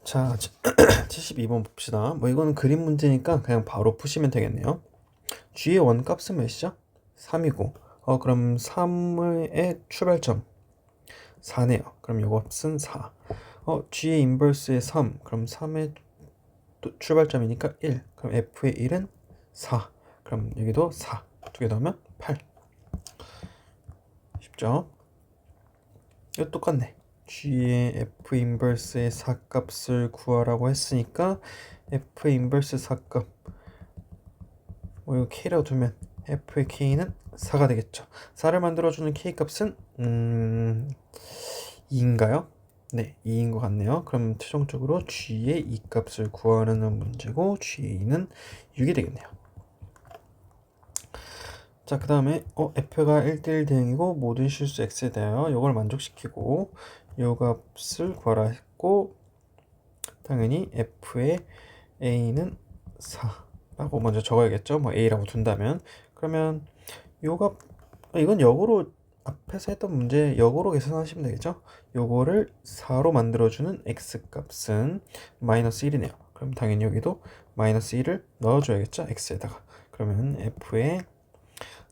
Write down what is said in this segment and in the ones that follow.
자, 72번 봅시다. 뭐 이거는 그림 문제니까 그냥 바로 푸시면 되겠네요. g의 원값은 몇이죠? 3이고 그럼 3의 출발점 4네요. 그럼 요 값은 4. g의 인버스의 3. 그럼 3의 출발점이니까 1. 그럼 f의 1은 4. 그럼 여기도 4. 두 개 더하면 8. 쉽죠? 이거 똑같네. g의 f 인버스의 4값을 구하라고 했으니까 f 인버스 4값 이거 k라고 두면 f의 k는 4가 되겠죠. 4를 만들어주는 k 값은 2인가요? 네, 2인 것 같네요. 그럼 최종적으로 g의 이 값을 구하는 문제고 g의 2는 6이 되겠네요. 자, 그 다음에 f가 1대1 대응이고 모든 실수 x에 대하여 이걸 만족시키고 이 값을 구하라 했고 당연히 f의 a는 4라고 먼저 적어야겠죠. 뭐 a라고 둔다면 그러면 요가 이건 역으로 앞에서 했던 문제 역으로 계산하시면 되겠죠. 요거를 4로 만들어주는 x값은 마이너스 1이네요. 그럼 당연히 여기도 마이너스 1을 넣어줘야겠죠. x에다가. 그러면 f의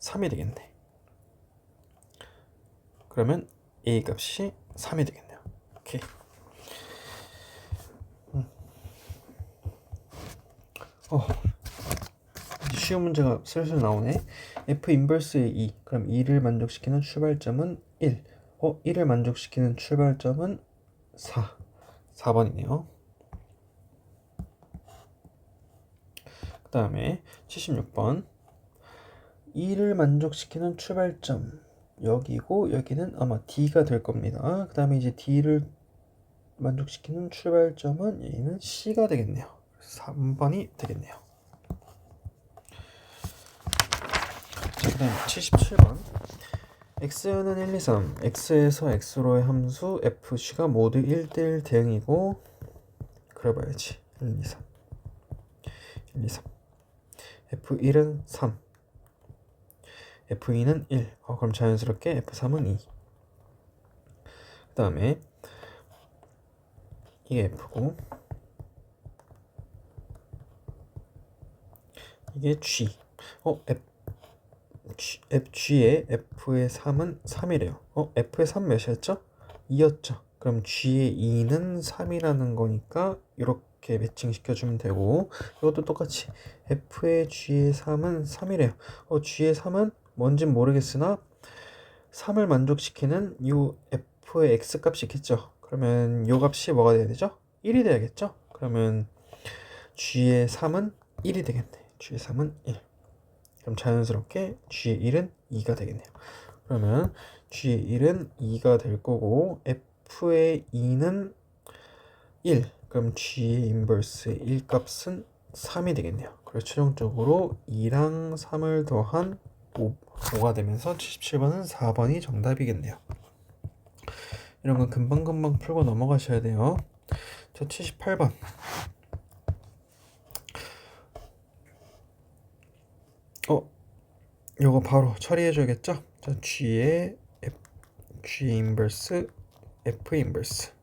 3이 되겠네. 그러면 a 값이 3이 되겠네요. 오케이. 쉬운 문제가 슬슬 나오네. f 인버스의 2. 그럼 2를 만족시키는 출발점은 1. 1을 만족시키는 출발점은 4. 4번이네요. 그 다음에 76번. 2를 만족시키는 출발점. 여기고 여기는 아마 D가 될 겁니다. 그 다음에 이제 D를 만족시키는 출발점은 얘는 C가 되겠네요. 3번이 되겠네요. 자, 그 다음에 77번. x는 1, 2, 3. x에서 x로의 함수 fc가 모두 1대1 대응이고 그려봐야지. 1, 2, 3. 1, 2, 3. f1은 3. f2는 1. 그럼 자연스럽게 f3은 2. 그 다음에 이게 f고 이게 g. g의 f의 3은 3이래요. f의 3 몇이었죠? 2였죠. 그럼 g의 2는 3이라는 거니까 이렇게 매칭 시켜주면 되고 이것도 똑같이 f의 g의 3은 3이래요. g의 3은 뭔진 모르겠으나 3을 만족시키는 이 f의 x 값이 있겠죠. 그러면 이 값이 뭐가 돼야 되죠? 1이 돼야겠죠? 그러면 g의 3은 1이 되겠네. g의 3은 1. 그럼 자연스럽게 g의 1은 2가 되겠네요. 그러면 g의 1은 2가 될 거고 f의 2는 1. 그럼 g의 인버스의 1 값은 3이 되겠네요. 그래서 최종적으로 2랑 3을 더한 5가 되면서 77번은 4번이 정답이겠네요. 이런 건 금방금방 풀고 넘어가셔야 돼요. 자, 78번. 요거 바로 처리해줘야겠죠? 자, G 인버스 F 인버스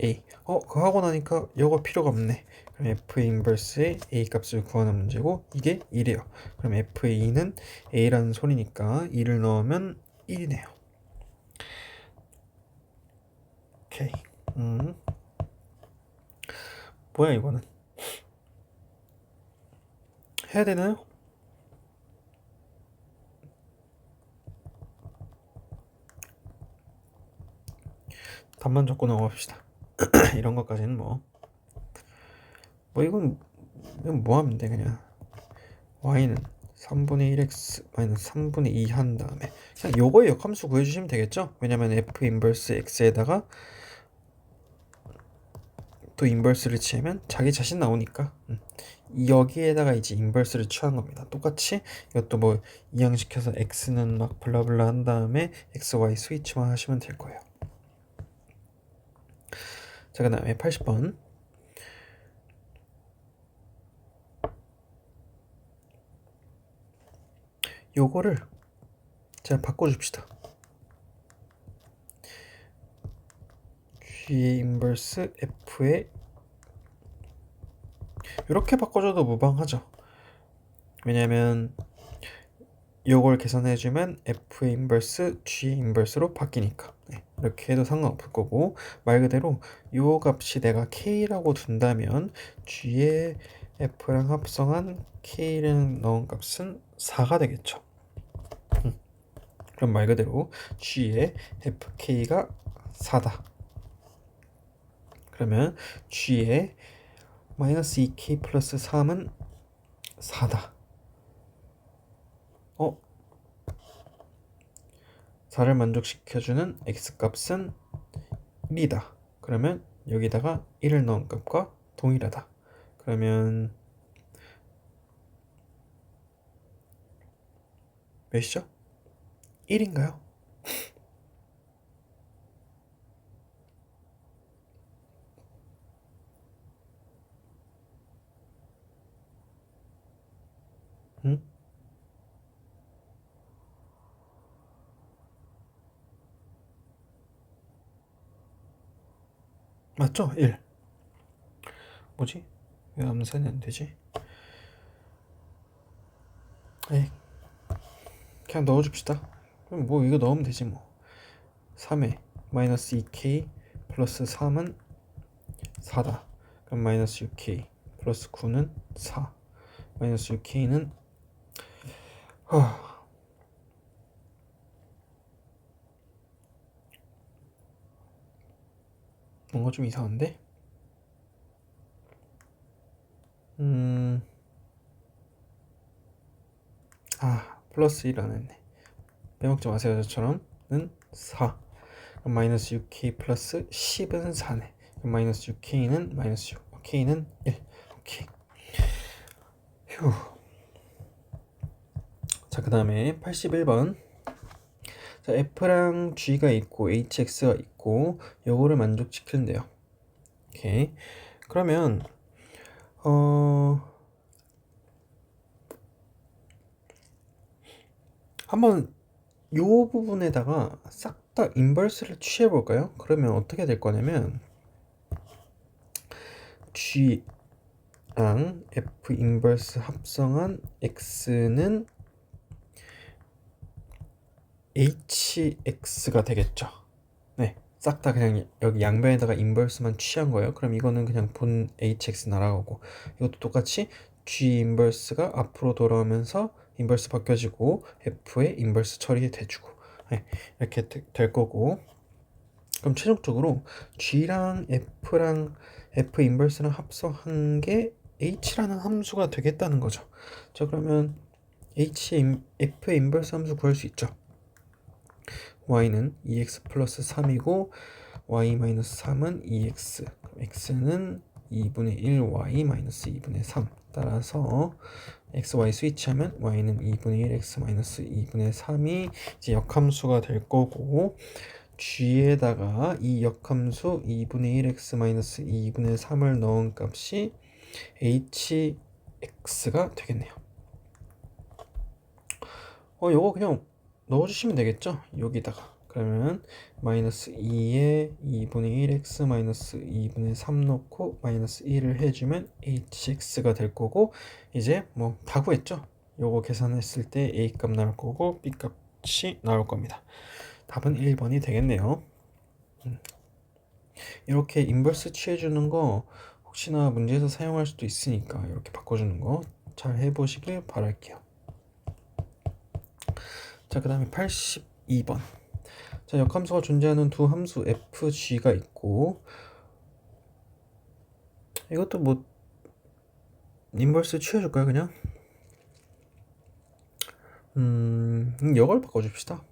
A. 그거 하고 나니까 요거 필요가 없네. 그럼 F 인버스의 A 값을 구하는 문제고 이게 1이에요. 그럼 F의 2는 A라는 소리니까 2를 넣으면 1이네요. 오케이. 뭐야 이거는? 해야 되나요? 답만 적고 넘어갑시다. 이런 것까지는 이건 뭐 하면 돼 그냥. y는 3분의 1x 마이너스 3분의 2 한 다음에 그냥 요거의 역함수 구해주시면 되겠죠. 왜냐면 f 인버스 x에다가 또 인버스를 취하면 자기 자신 나오니까 여기에다가 이제 인버스를 취한 겁니다. 똑같이 이것도 뭐 이항시켜서 x는 막 블라블라 한 다음에 x, y 스위치만 하시면 될 거예요. 자, 그 다음에 80번. 요거를 제가 바꿔줍시다. g 인버스 f의 이렇게 바꿔줘도 무방하죠. 왜냐면 요걸 계산해주면 F의 인버스 G의 인버스로 바뀌니까. 네, 이렇게 해도 상관없을 거고, 말 그대로 요 값이 내가 K라고 둔다면 G의 F랑 합성한 K를 넣은 값은 4가 되겠죠. 그럼 말 그대로 G의 FK가 4다. 그러면 G의 마이너스 2K 플러스 3은 4다. 4를 만족시켜주는 X값은 1이다. 그러면 여기다가 1을 넣은 값과 동일하다. 그러면 몇이죠? 1인가요? 응? 맞죠? 1. 뭐지? 왜 암산이 안 되지? 에이, 그냥 넣어줍시다. 그럼 뭐 이거 넣으면 되지 뭐. 3에 마이너스 2k 플러스 3은 4다. 그럼 마이너스 6k 플러스 9는 4. 마이너스 6k는 뭔가 좀 이상한데? 플러스 1 안 했네. 빼먹지 마세요. 저처럼는 4. 그럼 마이너스 6k 플러스 10은 4네. 그럼 마이너스 6k는 마이너스 6. k는 1. 오케이. 휴. 자, 그 다음에 81번. 자, F랑 G가 있고 HX가 있고 요거를 만족시키는데요. 오케이. 그러면 한번 요 부분에다가 싹 다 인버스를 취해 볼까요? 그러면 어떻게 될 거냐면 G랑 F 인버스 합성한 X는 HX가 되겠죠. 네, 싹 다 그냥 여기 양변에다가 인버스만 취한 거예요. 그럼 이거는 그냥 본 HX 날아가고, 이것도 똑같이 G 인버스가 앞으로 돌아오면서 인버스 바뀌어지고 F의 인버스 처리 돼주고, 네, 이렇게 될 거고. 그럼 최종적으로 G랑 F 인버스랑 합성한 게 H라는 함수가 되겠다는 거죠. 자, 그러면 F의 인버스 함수 구할 수 있죠. y는 2x 플러스 3이고 y 마이너스 3은 2x, x는 2분의 1 y 마이너스 2분의 3. 따라서 x, y 스위치하면 y는 2분의 1 x 마이너스 2분의 3이 이제 역함수가 될 거고, g에다가 이 역함수 2분의 1 x 마이너스 2분의 3을 넣은 값이 hx가 되겠네요. 요거 그냥 넣어주시면 되겠죠? 여기다가. 그러면 마이너스 2에 2분의 1x 마이너스 2분의 3 넣고 마이너스 1을 해주면 hx가 될 거고, 이제 뭐 다 구했죠? 요거 계산했을 때 a 값 나올 거고 b 값이 나올 겁니다. 답은 1번이 되겠네요. 이렇게 인버스 취해주는 거 혹시나 문제에서 사용할 수도 있으니까 이렇게 바꿔주는 거 잘 해보시길 바랄게요. 자, 그 다음에 82번. 자, 역함수가 존재하는 두 함수 fg가 있고, 이것도 뭐 인버스 취해줄까요 그냥? 이걸 바꿔줍시다.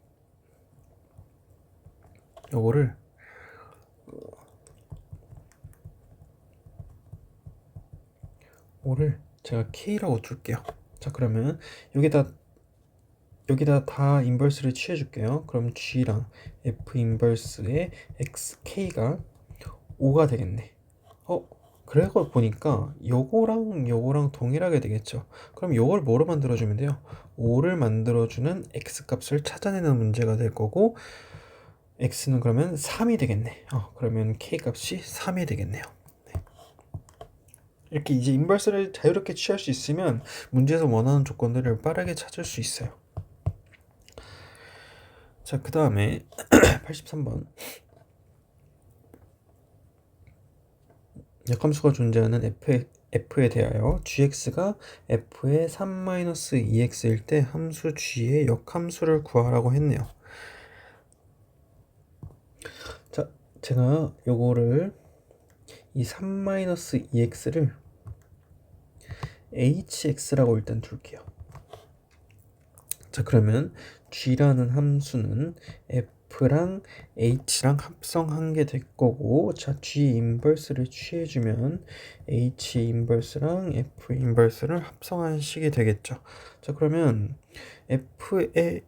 요거를 제가 k라고 둘게요. 자, 그러면 여기다 다 인버스를 취해줄게요. 그럼 g랑 f 인버스의 xk가 5가 되겠네. 그래서 보니까 요거랑 동일하게 되겠죠. 그럼 요걸 뭐로 만들어주면 돼요? 5를 만들어주는 x값을 찾아내는 문제가 될 거고, x는 그러면 3이 되겠네. 그러면 k값이 3이 되겠네요. 네. 이렇게 이제 인버스를 자유롭게 취할 수 있으면 문제에서 원하는 조건들을 빠르게 찾을 수 있어요. 자, 그 다음에 83번. 역함수가 존재하는 f에 대하여 gx가 f의 3-2x일 때 함수 g의 역함수를 구하라고 했네요. 자, 제가 요거를 이 3-2x를 hx라고 일단 둘게요. 자, 그러면 g라는 함수는 f랑 h랑 합성한 게 될 거고, 자, g 인버스를 취해주면 h 인버스랑 f 인버스를 합성한 식이 되겠죠. 자, 그러면 f의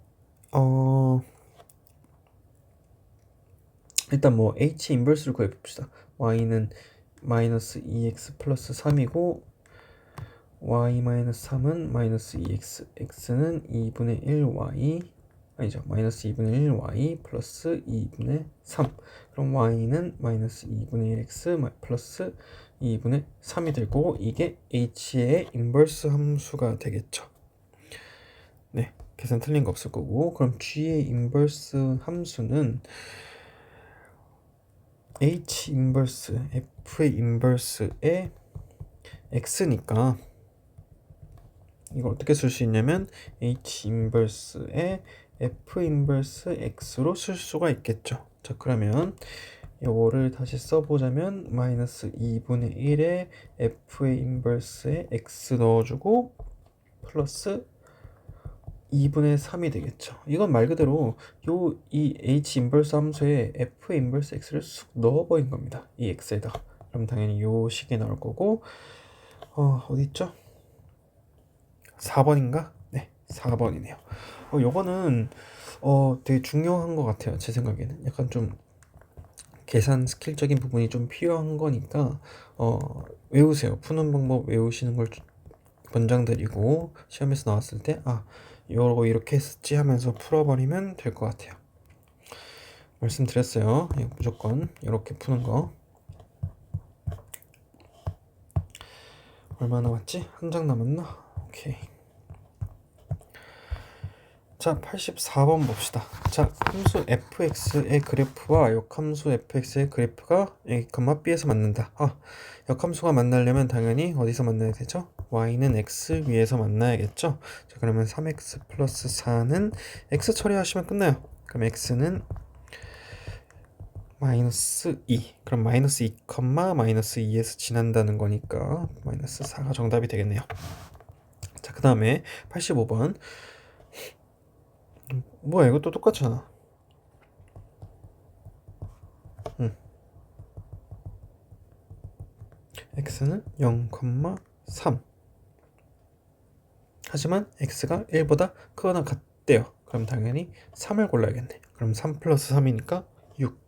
일단 뭐 h 인버스를 구해봅시다. y는 마이너스 2x 플러스 3이고 y-3은 마이너스 2x, x는 2분의 1y, 아니죠, 마이너스 2분의 1y 플러스 2분의 3. 그럼 y는 마이너스 2분의 1x 플러스 2분의 3이 될 거고, 이게 h의 인버스 함수가 되겠죠. 네, 계산 틀린 거 없을 거고, 그럼 g의 인버스 함수는 h 인버스 f의 인버스의 x니까 이걸 어떻게 쓸 수 있냐면 h 인버스에 f 인버스 x로 쓸 수가 있겠죠. 자, 그러면 이거를 다시 써보자면 마이너스 2분의 1에 f의 인버스에 x 넣어주고 플러스 2분의 3이 되겠죠. 이건 말 그대로 이 h 인버스 함수에 f 인버스 x를 쑥 넣어버린 겁니다. 이 x에다가. 그럼 당연히 요 식이 나올 거고, 어디 있죠? 4번인가? 네, 4번이네요. 요거는 되게 중요한 것 같아요. 제 생각에는 약간 좀 계산 스킬적인 부분이 좀 필요한 거니까 외우세요. 푸는 방법 외우시는 걸 권장드리고, 시험에서 나왔을 때 요거 이렇게 했었지 하면서 풀어버리면 될 것 같아요. 말씀드렸어요. 무조건 이렇게 푸는 거. 얼마 남았지? 한 장 남았나? 오케이. 자, 84번 봅시다. 자, 함수 fx의 그래프와 역함수 fx의 그래프가 A, B에서 만난다. 역함수가 만나려면 당연히 어디서 만나야 되죠? y는 x 위에서 만나야겠죠? 자, 그러면 3x 플러스 4는 x 처리하시면 끝나요. 그럼 x는 마이너스 2. 그럼 마이너스 2, 마이너스 2에서 지난다는 거니까 마이너스 4가 정답이 되겠네요. 자, 그 다음에 85번. 뭐야, 이것도 똑같잖아. x는 0,3. 하지만 x가 1보다 크거나 같대요. 그럼 당연히 3을 골라야겠네. 그럼 3 플러스 3이니까 6.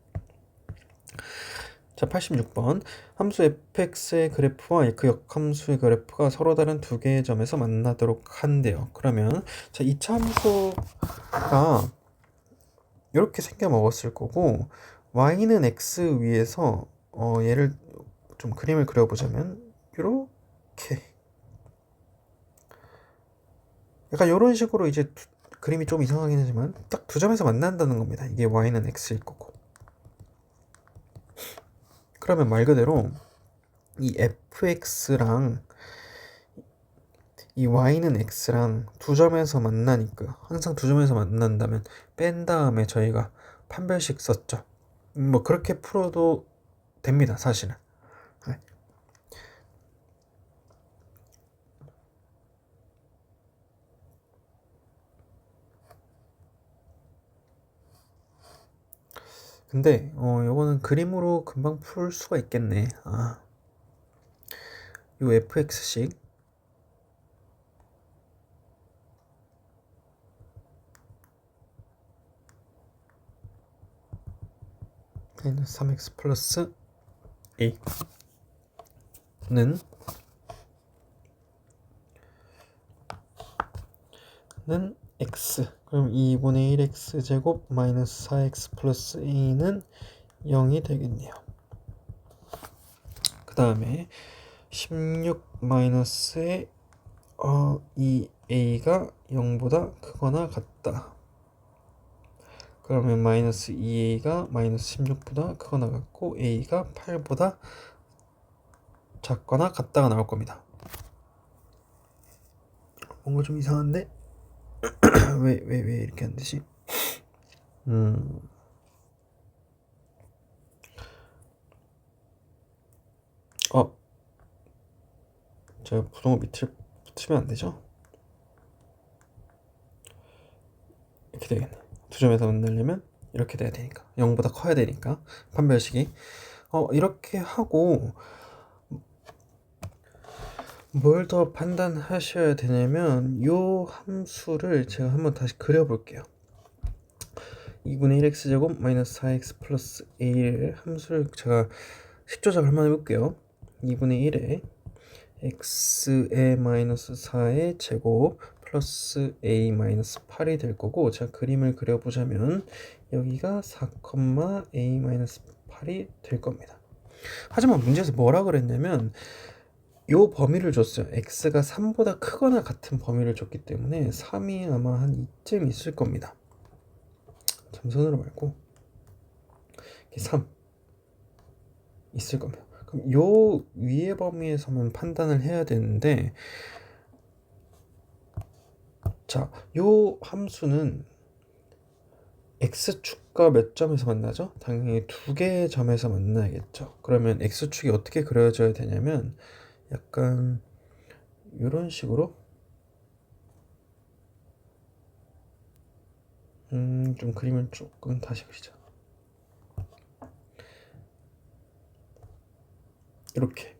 자, 86번. 함수 fx의 그래프와 그 역함수의 그래프가 서로 다른 두 개의 점에서 만나도록 한대요. 그러면 자, 2차 함수가 이렇게 생겨 먹었을 거고, y는 x 위에서 얘를 좀 그림을 그려보자면 이렇게 약간 이런 식으로 이제 그림이 좀 이상하긴 하지만 딱 두 점에서 만난다는 겁니다. 이게 y는 x일 거고. 그러면 말 그대로 이 fx랑 이 y는 x랑 두 점에서 만나니까, 항상 두 점에서 만난다면 뺀 다음에 저희가 판별식 썼죠. 뭐 그렇게 풀어도 됩니다, 사실은. 네. 근데 요거는 그림으로 금방 풀 수가 있겠네. 요 fx식 마이너스 3x 플러스 a는 x. 그럼 2분의 1x 제곱 마이너스 4x 플러스 a는 0이 되겠네요. 그 다음에 16 마이너스의 이 a가 0보다 크거나 같다. 그러면 마이너스 2a가 마이너스 16보다 크거나 같고 a가 8보다 작거나 같다가 나올 겁니다. 뭔가 좀 이상한데? 왜 이렇게 안 되지? 제가 부동호 밑을 붙이면 안 되죠? 이렇게 되겠네. 두 점에서 만나려면 이렇게 돼야 되니까 0보다 커야 되니까 판별식이 이렇게 하고 뭘 더 판단하셔야 되냐면 요 함수를 제가 한번 다시 그려볼게요. 2분의 1x제곱 마이너스 4x 플러스 a를 함수를 제가 식조작을 한번 해볼게요. 2분의 1에 x의 마이너스 4의 제곱 플러스 a 마이너스 8이 될 거고, 제가 그림을 그려보자면 여기가 4, a 마이너스 8이 될 겁니다. 하지만 문제에서 뭐라 그랬냐면 요 범위를 줬어요. x가 3보다 크거나 같은 범위를 줬기 때문에 3이 아마 한 이쯤 있을 겁니다. 점선으로 말고 3 있을 겁니다. 그럼 요 위의 범위에서만 판단을 해야 되는데, 자, 요 함수는 x축과 몇 점에서 만나죠? 당연히 두 개의 점에서 만나야겠죠. 그러면 x축이 어떻게 그려져야 되냐면 약간 이런 식으로 좀 그림을 조금 다시 그리자. 이렇게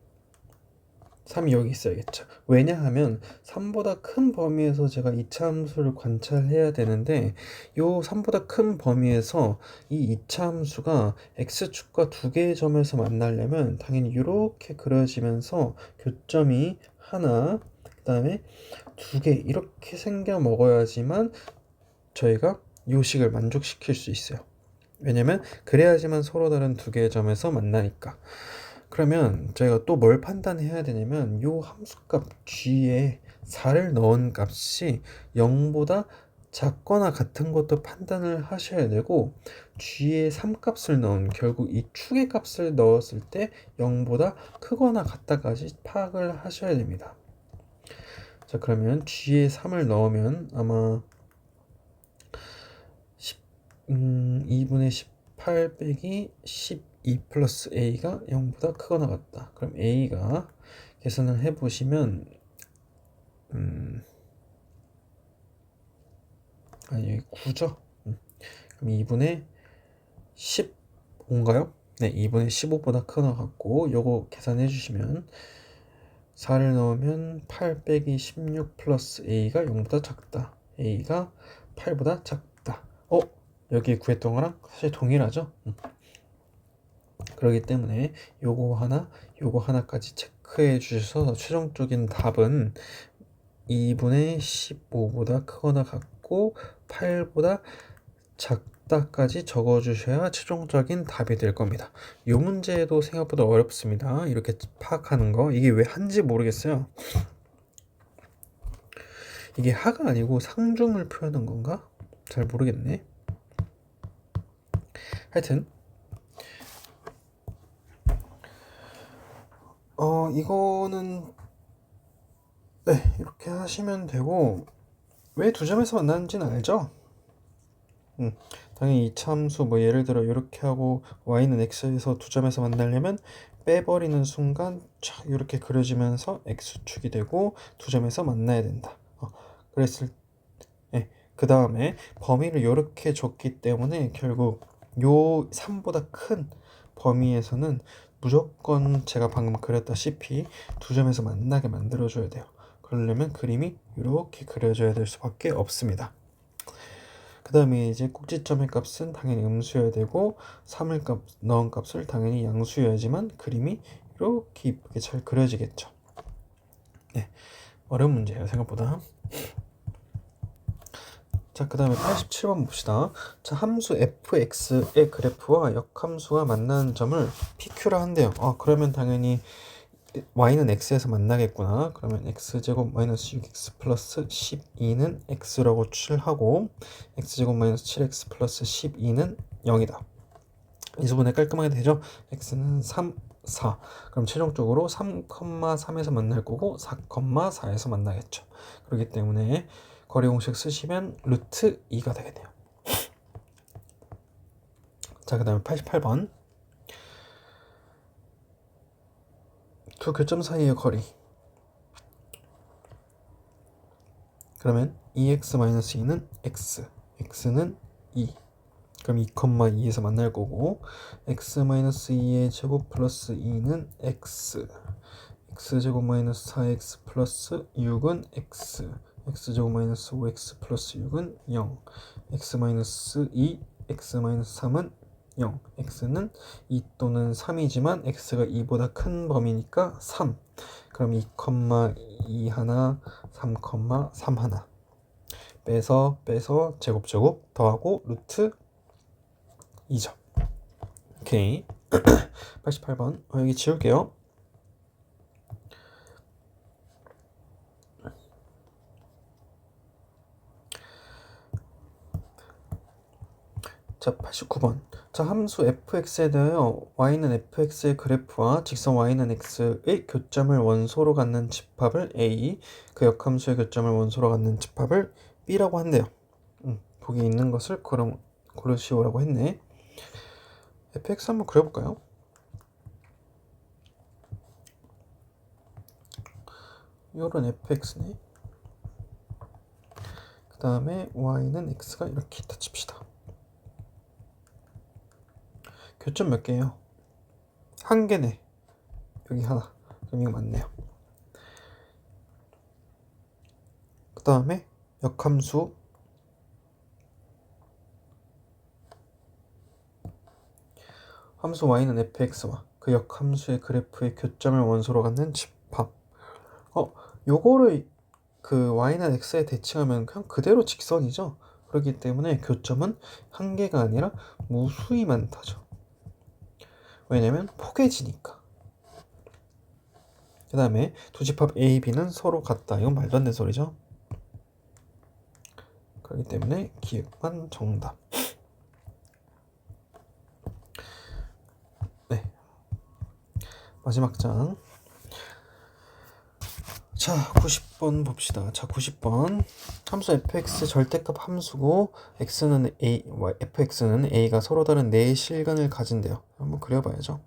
3이 여기 있어야겠죠. 왜냐하면 3보다 큰 범위에서 제가 이차 함수를 관찰해야 되는데, 요 3보다 큰 범위에서 이 이차 함수가 x축과 두 개의 점에서 만나려면 당연히 이렇게 그려지면서 교점이 하나, 그 다음에 두 개 이렇게 생겨 먹어야지만 저희가 요식을 만족시킬 수 있어요. 왜냐면 그래야지만 서로 다른 두 개의 점에서 만나니까. 그러면 저희가 또 뭘 판단해야 되냐면 요 함수값 g에 4를 넣은 값이 0보다 작거나 같은 것도 판단을 하셔야 되고, g에 3값을 넣은, 결국 이 축의 값을 넣었을 때 0보다 크거나 같다까지 파악을 하셔야 됩니다. 자, 그러면 g에 3을 넣으면 아마 2분의 18 빼기 12 플러스 a가 0보다 크거나 같다. 그럼 a가 계산을 해보시면 여기 9죠. 그럼 2분의 15인가요? 네, 2분의 15보다 크거나 같고, 요거 계산해 주시면 4를 넣으면 8 빼기 16 플러스 a가 0보다 작다. a가 8보다 작다. 여기 구했던 거랑 사실 동일하죠? 그렇기 때문에 요거 하나까지 체크해 주셔서 최종적인 답은 2분의 15보다 크거나 같고 8보다 작다까지 적어 주셔야 최종적인 답이 될 겁니다. 이 문제도 생각보다 어렵습니다. 이렇게 파악하는 거, 이게 왜 한지 모르겠어요. 이게 하가 아니고 상중을 표현한 건가? 잘 모르겠네. 하여튼 이거는 네, 이렇게 하시면 되고, 왜 두 점에서 만나는지는 알죠? 당연히 이차 함수 뭐 예를 들어 이렇게 하고 y는 x에서 두 점에서 만나려면 빼버리는 순간 촥 이렇게 그려지면서 x축이 되고 두 점에서 만나야 된다. 그랬을 그 다음에 범위를 이렇게 줬기 때문에 결국 요 3보다 큰 범위에서는 무조건 제가 방금 그렸다시피 두 점에서 만나게 만들어줘야 돼요. 그러려면 그림이 이렇게 그려져야 될 수밖에 없습니다. 그 다음에 이제 꼭지점의 값은 당연히 음수여야 되고 3을 넣은 값을 당연히 양수여야지만 그림이 이렇게 이쁘게 잘 그려지겠죠. 네, 어려운 문제예요 생각보다. 자, 그 다음에 87번 봅시다. 자, 함수 fx의 그래프와 역함수가 만나는 점을 PQ라 한대요. 그러면 당연히 y는 x에서 만나겠구나. 그러면 x제곱 마이너스 6x 플러스 12는 x라고 추출하고 x제곱 마이너스 7x 플러스 12는 0이다. 인수분해 깔끔하게 되죠? x는 3, 4. 그럼 최종적으로 3,3에서 만날 거고 4,4에서 만나겠죠. 그렇기 때문에 거리 공식 쓰시면 루트 2가 되겠네요. 자, 그 다음에 88번. 두 교점 사이의 거리. 그러면 2x-2는 x, x는 2. 그럼 2,2에서 만날 거고 x-2의 제곱 플러스 2는 x, x제곱 마이너스 4x 플러스 6은 x, x제곱 마이너스 5x 플러스 6은 0, x-2, x-3은 0, x는 2 또는 3이지만 x가 2보다 큰 범위니까 3. 그럼 2,2 하나, 3,3 하나 빼서 제곱 더하고 루트 2죠. 오케이. 88번 여기 지울게요. 자, 89번. 자, 함수 fx에 대하여 y는 fx의 그래프와 직선 y는 x의 교점을 원소로 갖는 집합을 a, 그 역함수의 교점을 원소로 갖는 집합을 b라고 한대요. 보기 있는 것을 고르시오라고 했네. fx 한번 그려볼까요? 요런 fx네. 그 다음에 y는 x가 이렇게 있다 칩시다. 교점 몇 개예요? 한 개네. 여기 하나. 그럼 이거 맞네요. 그 다음에 역함수 함수 y는 fx와 그 역함수의 그래프의 교점을 원소로 갖는 집합. 요거를 그 y는 x에 대칭하면 그냥 그대로 직선이죠. 그렇기 때문에 교점은 한 개가 아니라 무수히 많다죠. 왜냐면 포개지니까. 그 다음에 두 집합 A, B는 서로 같다. 이건 말도 안 되는 소리죠. 그렇기 때문에 기획만 정답. 네. 마지막 장. 자, 90번 봅시다. 자, 90번. 함수 fx 절대값 함수고 x는 a, fx는 a가 서로 다른 네 실근을 가진대요. 한번 그려봐야죠.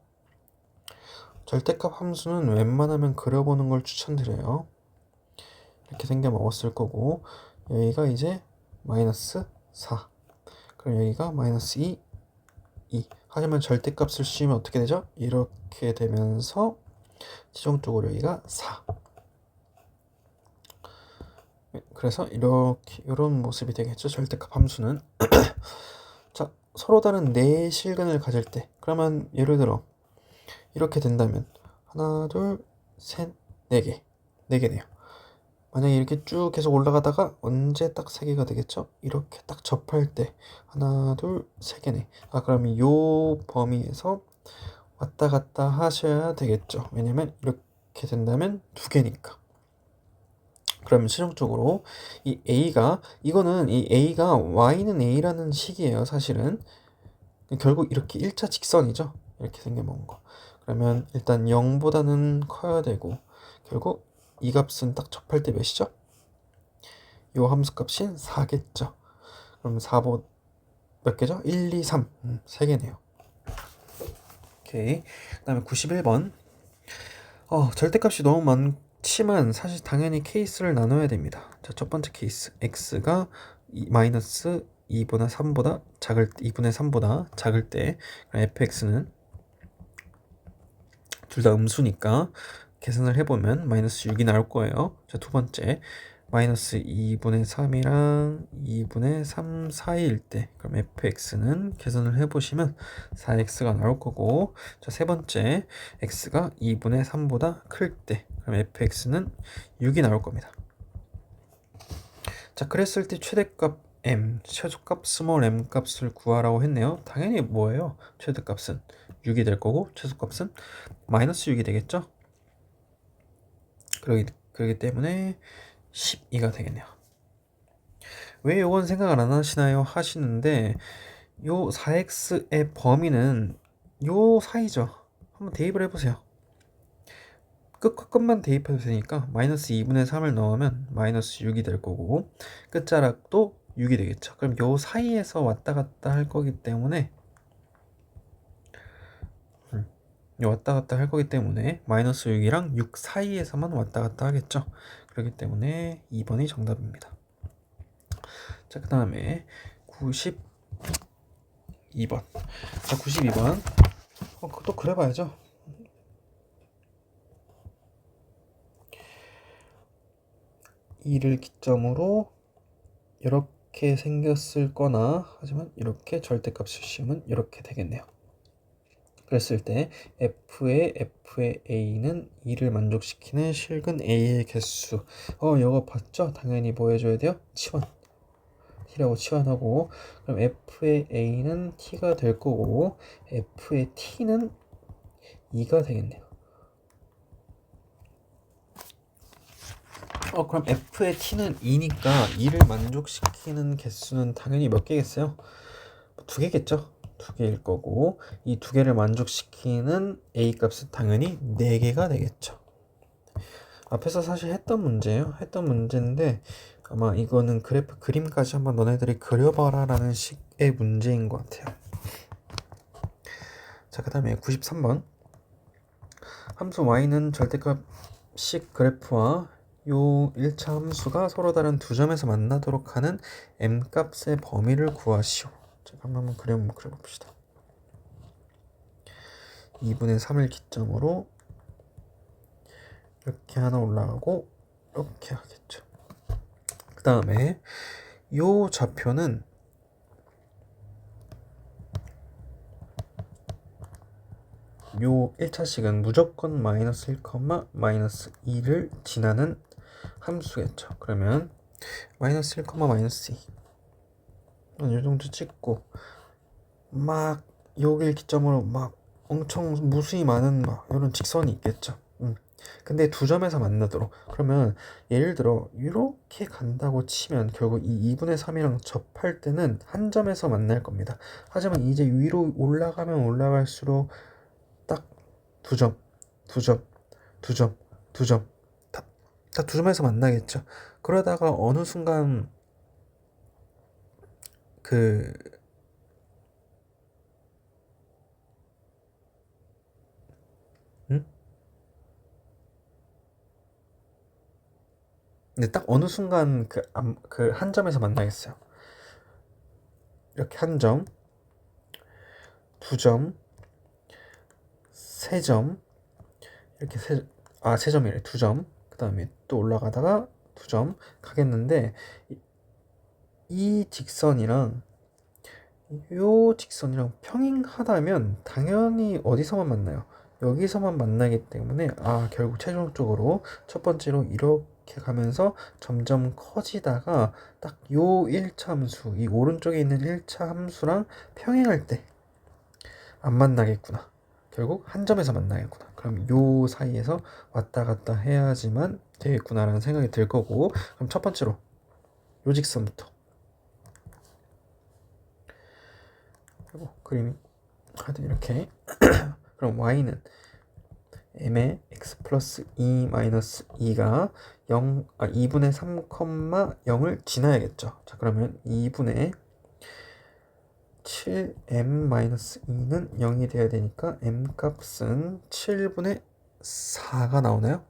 절대값 함수는 웬만하면 그려보는 걸 추천드려요. 이렇게 생겨 먹었을 거고 여기가 이제 마이너스 4. 그럼 여기가 마이너스 2, 2. 하지만 절대값을 씌우면 어떻게 되죠? 이렇게 되면서 최종적으로 여기가 4. 그래서 이런 모습이 되겠죠. 절대값 함수는. 자, 서로 다른 네 실근을 가질 때 그러면 예를 들어 이렇게 된다면 하나, 둘, 셋, 네 개. 네 개네요. 만약에 이렇게 쭉 계속 올라가다가 언제 딱 세 개가 되겠죠? 이렇게 딱 접할 때 하나, 둘, 세 개네. 그러면 요 범위에서 왔다 갔다 하셔야 되겠죠. 왜냐면 이렇게 된다면 두 개니까. 그러면 최종적으로 이 A가 이거는 이 A가 Y는 A라는 식이에요. 사실은 결국 이렇게 1차 직선이죠. 이렇게 생겨먹은 거. 그러면 일단 0보다는 커야 되고 결국 이 값은 딱 접할 때 몇이죠? 요 함수 값인 4겠죠. 그럼 4보 몇 개죠? 1, 2, 3. 3개네요. 오케이. 그 다음에 91번. 절대값이 너무 많지만 사실 당연히 케이스를 나눠야 됩니다. 자, 첫 번째 케이스. x가 마이너스 2분의 3보다 작을 때 fx는 둘 다 음수니까 계산을 해보면 마이너스 6이 나올 거예요. 자, 두 번째 마이너스 2분의 3이랑 2분의 3 사이일 때 그럼 fx는 계산을 해보시면 4x가 나올 거고, 자, 세 번째 x가 2분의 3보다 클 때 그럼 fx는 6이 나올 겁니다. 자, 그랬을 때 최대값 m, 최소값 스몰 m 값을 구하라고 했네요. 당연히 뭐예요? 최대값은 6이 될 거고 최소값은 마이너스 6이 되겠죠. 그러기 때문에 12가 되겠네요. 왜 요건 생각을 안 하시나요? 하시는데 요 4x의 범위는 요 사이죠. 한번 대입을 해보세요. 끝과 끝만 대입해도 되니까 마이너스 2분의 3을 넣으면 마이너스 6이 될 거고 끝자락도 6이 되겠죠. 그럼 요 사이에서 왔다 갔다 할 거기 때문에 왔다 갔다 할 거기 때문에 마이너스 6이랑 6 사이에서만 왔다 갔다 하겠죠. 그렇기 때문에 2번이 정답입니다. 자, 그 다음에 92번. 자, 92번. 또 그래봐야죠. 이를 기점으로 이렇게 생겼을 거나 하지만 이렇게 절대값을 씌우면 이렇게 되겠네요. 그랬을 때 f의 a는 2를 만족시키는 실근 a의 개수. 이거 봤죠? 당연히 뭐 해줘야 돼요? 치환. t라고 치환하고, 그럼 f의 a는 t가 될 거고 f의 t는 2가 되겠네요. 그럼 f의 t는 2니까 2를 만족시키는 개수는 당연히 몇 개겠어요? 2개겠죠? 2개일 거고 이 2개를 만족시키는 a 값은 당연히 4개가 되겠죠. 앞에서 사실 했던 문제인데 아마 이거는 그래프 그림까지 한번 너네들이 그려봐라 라는 식의 문제인 것 같아요. 자, 그 다음에 93번. 함수 y는 절대값식 그래프와 요 1차 함수가 서로 다른 두 점에서 만나도록 하는 m값의 범위를 구하시오. 자, 한번 그려봅시다. 2분의 3을 기점으로 이렇게 하나 올라가고 이렇게 하겠죠. 그 다음에 요 좌표는 요 1차식은 무조건 마이너스 1, 마이너스 2를 지나는 함수겠죠. 그러면 마이너스 1, 마이너스 2 요 정도 찍고 막 여길 기점으로 막 엄청 무수히 많은 막 이런 직선이 있겠죠. 근데 두 점에서 만나도록, 그러면 예를 들어 이렇게 간다고 치면 결국 이 2분의 3이랑 접할 때는 한 점에서 만날 겁니다. 하지만 이제 위로 올라가면 올라갈수록 딱 두 점, 두 점, 두 점, 두 점, 다 두 점에서 만나겠죠. 그러다가 어느 순간 그 근데 딱 어느 순간 그 한 점에서 만나겠어요. 이렇게 한 점, 두 점, 세 점, 이렇게 세 점이래. 두 점. 그 다음에 또 올라가다가 두 점 가겠는데 이 직선이랑 요 직선이랑 평행하다면 당연히 어디서만 만나요? 여기서만 만나기 때문에 결국 최종적으로 첫 번째로 이렇게 가면서 점점 커지다가 딱 요 1차 함수, 이 오른쪽에 있는 1차 함수랑 평행할 때 안 만나겠구나. 결국 한 점에서 만나겠구나. 그럼 요 사이에서 왔다 갔다 해야지만 되겠구나라는 생각이 들 거고, 그럼 첫 번째로 요 직선부터 그리고 그림이 하여튼 이렇게 그럼 y는 m의 x 플러스 2 마이너스 2가 2분의 3, 0을 지나야겠죠. 자, 그러면 2분의 7m-2는 0이 돼야 되니까 m값은 7분의 4가 나오나요?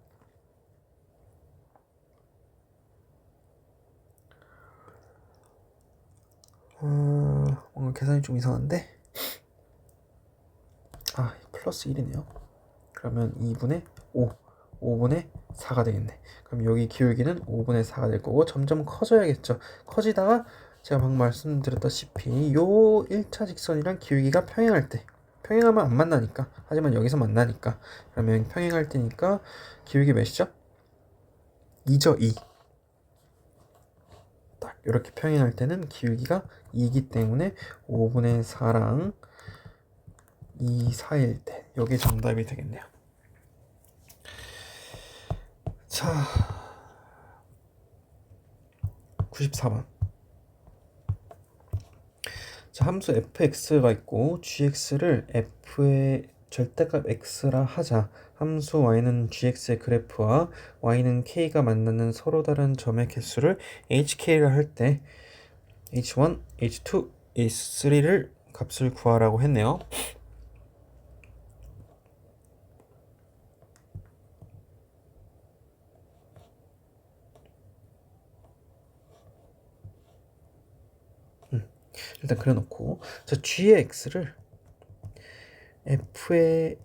뭔가 계산이 좀 이상한데? 플러스 1이네요. 그러면 2분의 5분의 4가 되겠네. 그럼 여기 기울기는 5분의 4가 될 거고 점점 커져야겠죠. 커지다가 제가 방금 말씀드렸다시피 요 1차 직선이랑 기울기가 평행하면 안 만나니까, 하지만 여기서 만나니까, 그러면 평행할 때니까 기울기 몇이죠? 2죠. 2. 딱 이렇게 평행할 때는 기울기가 2이기 때문에 5분의 4랑 2 사이일 때 이게 정답이 되겠네요. 자, 94번. 자, 함수 fx가 있고 gx를 f의 절대값 x라 하자. 함수 y는 gx의 그래프와 y는 k가 만나는 서로 다른 점의 개수를 hk라 할 때 h1, h2, h3를 값을 구하라고 했네요. 일단 그려놓고, 자, g의 x를 f의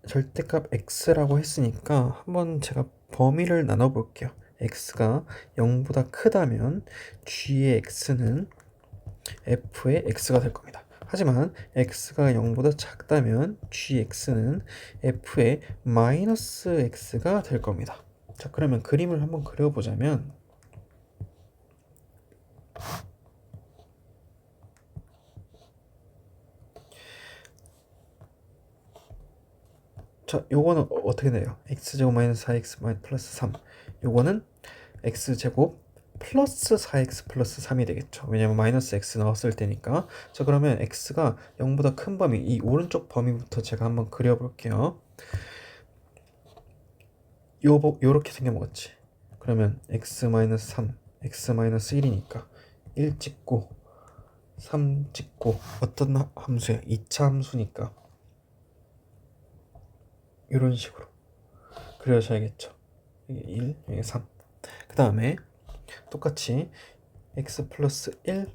절대값 x라고 했으니까 한번 제가 범위를 나눠 볼게요. x가 0보다 크다면 g의 x는 f의 x가 될 겁니다. 하지만 x가 0보다 작다면 gx는 f의 마이너스 x가 될 겁니다. 자, 그러면 그림을 한번 그려보자면, 자, 요거는 어떻게 돼요? x제곱 마이너스 4x 플러스 3. 요거는 x제곱 플러스 4x 플러스 3이 되겠죠. 왜냐면 마이너스 x 넣었을 때니까. 자, 그러면 x가 0보다 큰 범위, 이 오른쪽 범위부터 제가 한번 그려볼게요. 요렇게 생겨먹었지. 그러면 x 마이너스 3, x 마이너스 1이니까 1 찍고 3 찍고, 어떤 함수야? 2차 함수니까 이런 식으로 그려줘야겠죠. 이게 1, 이게 3. 그 다음에 똑같이 x 플러스 1,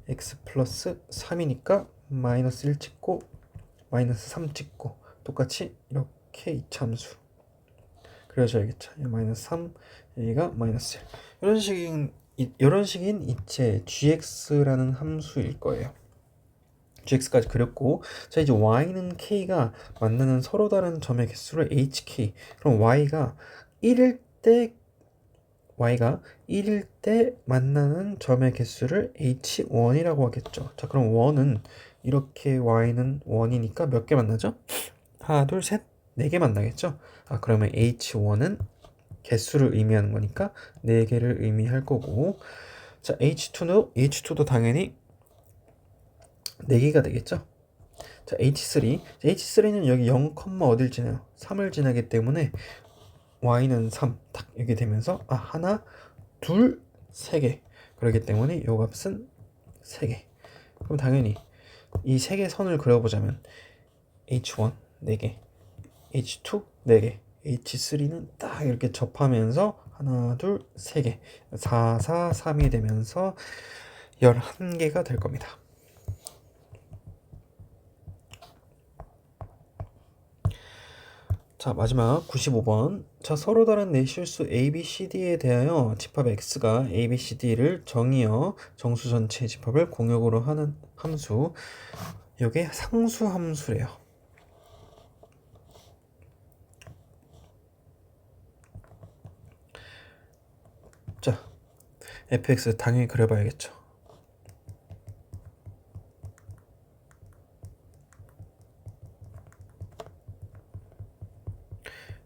x 플러스 3이니까 마이너스 1 찍고 마이너스 3 찍고, 똑같이 이렇게 이차함수 그려줘야겠죠. 마이너스 3, 여기가 마이너스 1. 이런 식인 이체 gx라는 함수일 거예요. gx까지 그렸고, 자, 이제 y는 k가 만나는 서로 다른 점의 개수를 hk. 그럼 y가 1일 때 만나는 점의 개수를 h1이라고 하겠죠. 자, 그럼 1은 이렇게 y는 1이니까 몇 개 만나죠? 하나, 둘, 셋, 4개 만나겠죠? 아, 그러면 h1은 개수를 의미하는 거니까 4개를 의미할 거고, 자, h2도 당연히 4개가 되겠죠? 자, h3는 여기 0, 어딜 지나요? 3을 지나기 때문에 y는 3, 딱 여기 되면서, 아, 하나, 둘, 3개. 그렇기 때문에 요 값은 3개. 그럼 당연히 이 3개 선을 그려보자면 h1 4개, h2 4개, h3는 딱 이렇게 접하면서 하나, 둘, 3개, 4, 4, 3이 되면서 11개가 될 겁니다. 자, 마지막 95번. 자, 서로 다른 네 실수 a, b, c, d에 대하여 집합 x가 a, b, c, d를 정의어 정수 전체의 집합을 공역으로 하는 함수. 이게 상수 함수래요. 자, fx 당연히 그려봐야겠죠.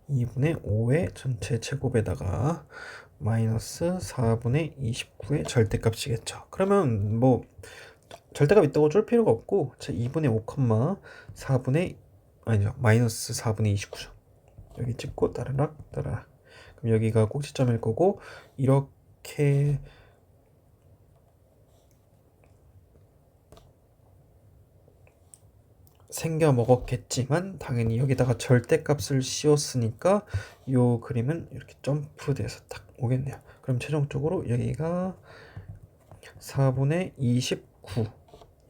2분의 5의 전체 제곱에다가 마이너스 4분의 29의 절대값이겠죠. 그러면 뭐 절대값 있다고 줄 필요가 없고, 자, 2분의 5, 4분의 아니죠, 마이너스 4분의 29죠. 여기 찍고 따라락. 그럼 여기가 꼭지점일 거고, 이렇게 생겨 먹었겠지만 당연히 여기다가 절대값을 씌웠으니까 요 그림은 이렇게 점프돼서 딱 오겠네요. 그럼 최종적으로 여기가 4분의 29,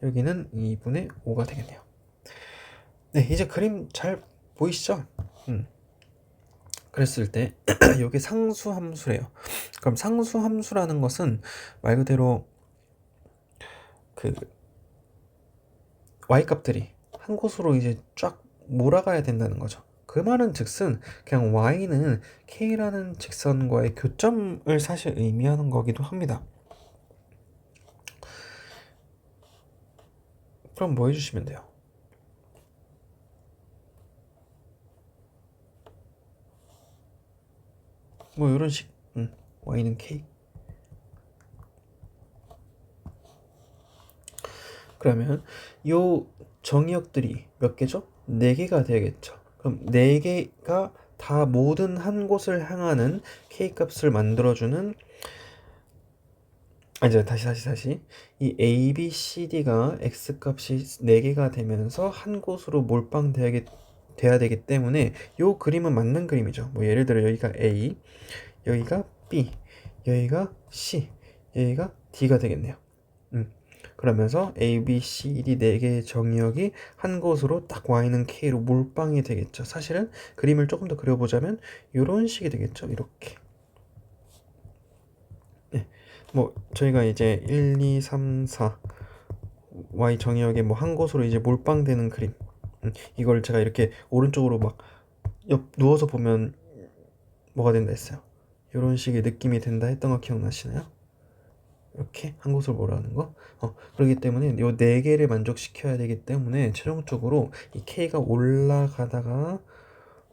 여기는 2분의 5가 되겠네요. 네, 이제 그림 잘 보이시죠? 그랬을 때 여기 상수함수래요. 그럼 상수함수라는 것은 말 그대로 그 y값들이 한 곳으로 이제 쫙 몰아가야 된다는 거죠. 그 말은 즉슨 그냥 y는 k라는 직선과의 교점을 사실 의미하는 거기도 합니다. 그럼 뭐 해주시면 돼요? 뭐 이런 식. y는 k. 그러면 요 정의역들이 몇 개죠? 4개가 되겠죠. 그럼 4개가 다 모든 한 곳을 향하는 k 값을 만들어주는, 이제 다시 이 a, b, c, d가 x 값이 4개가 되면서 한 곳으로 돼야 되기 때문에 요 그림은 맞는 그림이죠. 뭐 예를 들어 여기가 a, 여기가 b, 여기가 c, 여기가 d가 되겠네요. 그러면서 a, b, c, d 4개의 정의역이 한 곳으로 딱 y는 k로 몰빵이 되겠죠. 사실은 그림을 조금 더 그려보자면 이런 식이 되겠죠. 이렇게. 네. 뭐 저희가 이제 1, 2, 3, 4 y 정의역에 뭐 한 곳으로 이제 몰빵되는 그림. 이걸 제가 이렇게 오른쪽으로 막 누워서 보면 뭐가 된다 했어요. 이런 식의 느낌이 된다 했던 거 기억나시나요? 이렇게 한 곳으로 몰아가는 거. 그렇기 때문에 요 4개를 만족시켜야 되기 때문에 최종적으로 이 K가 올라가다가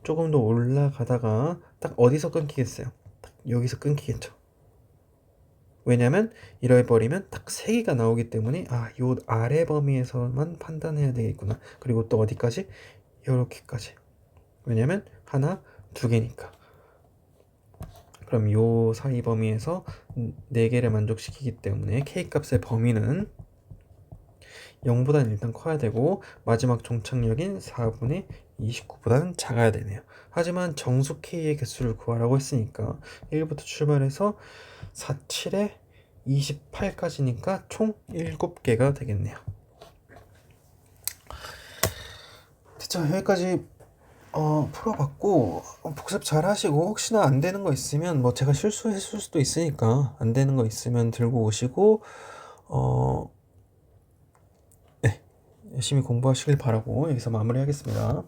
조금 더 올라가다가 딱 어디서 끊기겠어요? 딱 여기서 끊기겠죠. 왜냐면 이래 버리면 딱 3개가 나오기 때문에 요 아래 범위에서만 판단해야 되겠구나. 그리고 또 어디까지? 요렇게까지. 왜냐면 하나, 2개니까. 그럼 요 사이 범위에서 4개를 만족시키기 때문에 K값의 범위는 0보다는 일단 커야 되고 마지막 종착역인 4분의 29보다는 작아야 되네요. 하지만 정수 K의 개수를 구하라고 했으니까 1부터 출발해서 4, 7에 28까지니까 총 7개가 되겠네요. 자, 여기까지 풀어봤고 복습 잘 하시고 혹시나 안 되는 거 있으면 뭐 제가 실수했을 수도 있으니까 안 되는 거 있으면 들고 오시고 네, 열심히 공부하시길 바라고 여기서 마무리하겠습니다.